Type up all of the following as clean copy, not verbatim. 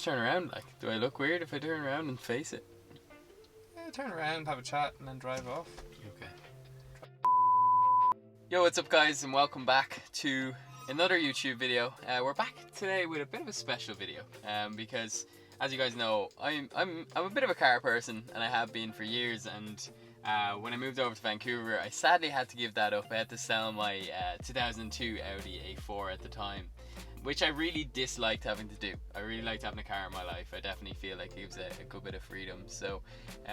just turn around? Like, do I look weird if I turn around and face it? Yeah, turn around, have a chat, and then drive off. Okay. Yo, what's up, guys, and welcome back to another YouTube video. We're back today with a bit of a special video, because, as you guys know, I'm a bit of a car person, and I have been for years. And when I moved over to Vancouver, I sadly had to give that up. I had to sell my 2002 Audi A4 at the time, which I really disliked having to do. I really liked having a car in my life. I definitely feel like it gives a good bit of freedom. So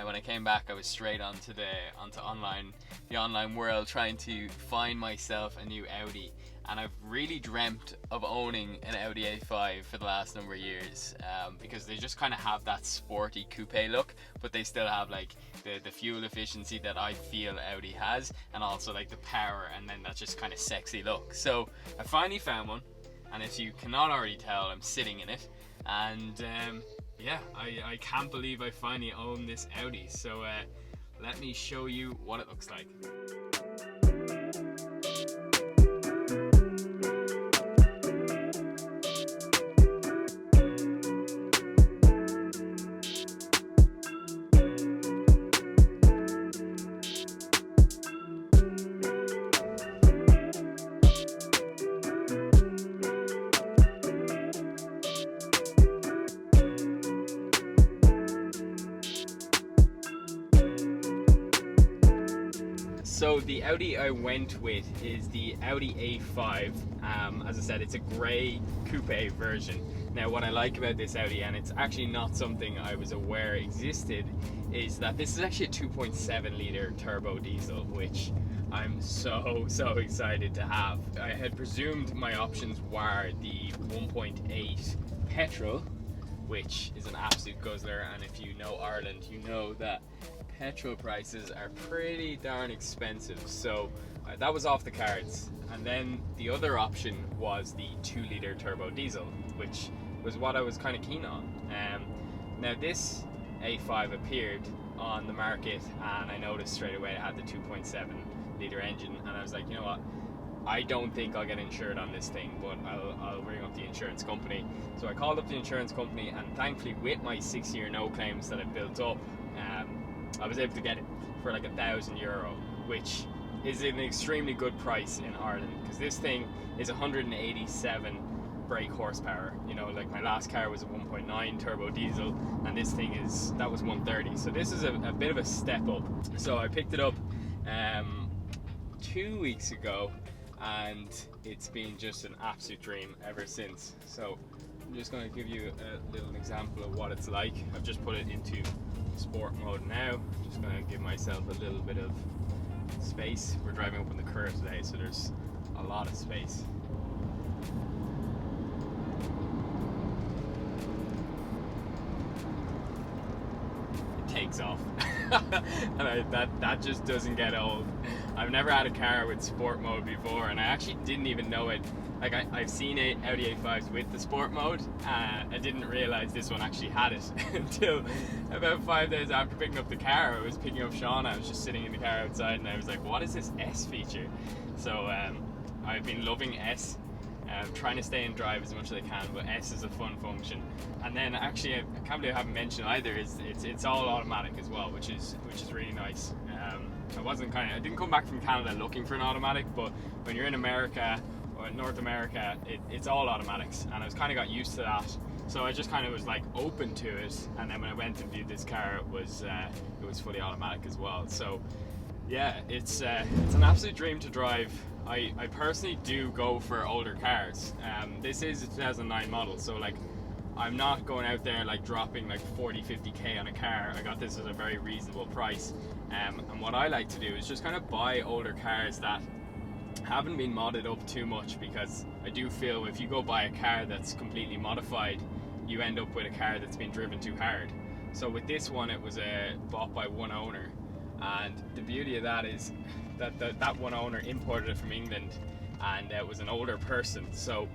when I came back, I was straight onto the online world, trying to find myself a new Audi. And I've really dreamt of owning an Audi A5 for the last number of years, because they just kind of have that sporty coupe look, but they still have like the fuel efficiency that I feel Audi has, and also like the power, and then that just kind of sexy look. So I finally found one. And if you cannot already tell, I'm sitting in it, and yeah, I can't believe I finally own this Audi. So let me show you what it looks like. So the Audi I went with is the Audi A5. As I said, it's a grey coupe version. Now what I like about this Audi, and it's actually not something I was aware existed, is that this is actually a 2.7 litre turbo diesel, which I'm so excited to have. I had presumed my options were the 1.8 petrol, which is an absolute guzzler, and if you know Ireland, you know that petrol prices are pretty darn expensive. So that was off the cards. And then the other option was the 2 litre turbo diesel, which was what I was kind of keen on. Now this A5 appeared on the market, and I noticed straight away it had the 2.7 litre engine, and I was like, you know what, I don't think I'll get insured on this thing, but I'll ring up the insurance company. So I called up the insurance company, and thankfully with my 6-year no claims that I built up, I was able to get it for like €1,000, which is an extremely good price in Ireland, because this thing is 187 brake horsepower. You know, like my last car was a 1.9 turbo diesel, and this thing that was 130. So this is a bit of a step up. So I picked it up 2 weeks ago, and it's been just an absolute dream ever since. So I'm just going to give you a little example of what it's like. I've just put it into sport mode now. I'm just going to give myself a little bit of space. We're driving up on the curve today, so there's a lot of space. It takes off. And that just doesn't get old. I've never had a car with sport mode before, and I actually didn't even know it. Like I've seen Audi A5s with the sport mode. I didn't realize this one actually had it until about 5 days after picking up the car. I was picking up Sean. I was just sitting in the car outside, and I was like, what is this S feature? So I've been loving S. Trying to stay in drive as much as I can, but S is a fun function. And then actually, I can't believe I haven't mentioned either, is it's all automatic as well, which is really nice. I didn't come back from Canada looking for an automatic, but when you're in America or North America, it's all automatics, and I was kind of got used to that. So I just kind of was like open to it, and then when I went and viewed this car, it was fully automatic as well. So yeah, it's an absolute dream to drive. I personally do go for older cars. This is a 2009 model, so like I'm not going out there like dropping like 40-50k on a car. I got this at a very reasonable price, and what I like to do is just kind of buy older cars that haven't been modded up too much, because I do feel if you go buy a car that's completely modified, you end up with a car that's been driven too hard. So with this one, it was bought by one owner, and the beauty of that is that one owner imported it from England, and it was an older person. So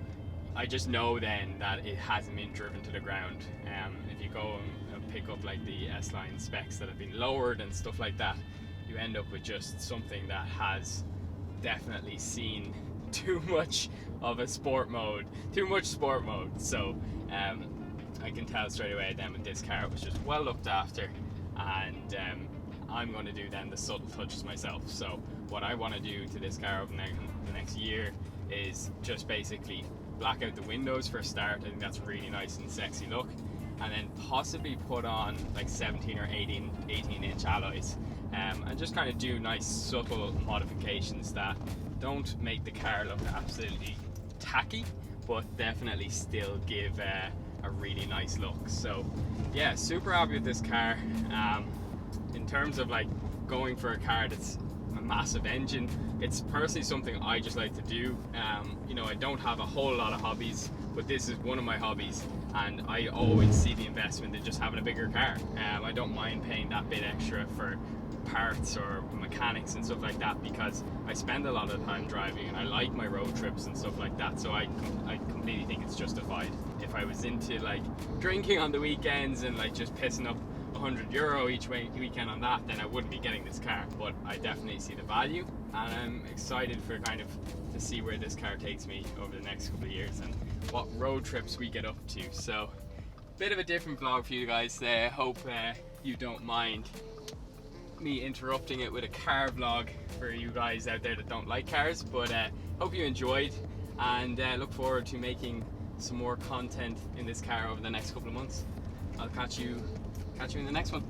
I just know then that it hasn't been driven to the ground. If you go and pick up like the S-Line specs that have been lowered and stuff like that, you end up with just something that has definitely seen too much sport mode. So I can tell straight away then with this car it was just well looked after, and I'm going to do then the subtle touches myself. So what I want to do to this car over the next year is just basically black out the windows for a start. I think that's a really nice and sexy look, and then possibly put on like 17 or 18 inch alloys, and just kind of do nice subtle modifications that don't make the car look absolutely tacky, but definitely still give a really nice look. So yeah, super happy with this car. In terms of like going for a car that's a massive engine, it's personally something I just like to do. You know, I don't have a whole lot of hobbies, but this is one of my hobbies, and I always see the investment in just having a bigger car. I don't mind paying that bit extra for parts or mechanics and stuff like that, because I spend a lot of time driving and I like my road trips and stuff like that, so I completely think it's justified. If I was into like drinking on the weekends and like just pissing up €100 each weekend on that, then I wouldn't be getting this car. But I definitely see the value, and I'm excited for kind of to see where this car takes me over the next couple of years and what road trips we get up to. So bit of a different vlog for you guys there. Hope you don't mind me interrupting it with a car vlog for you guys out there that don't like cars, but hope you enjoyed, and look forward to making some more content in this car over the next couple of months. I'll catch you in the next one.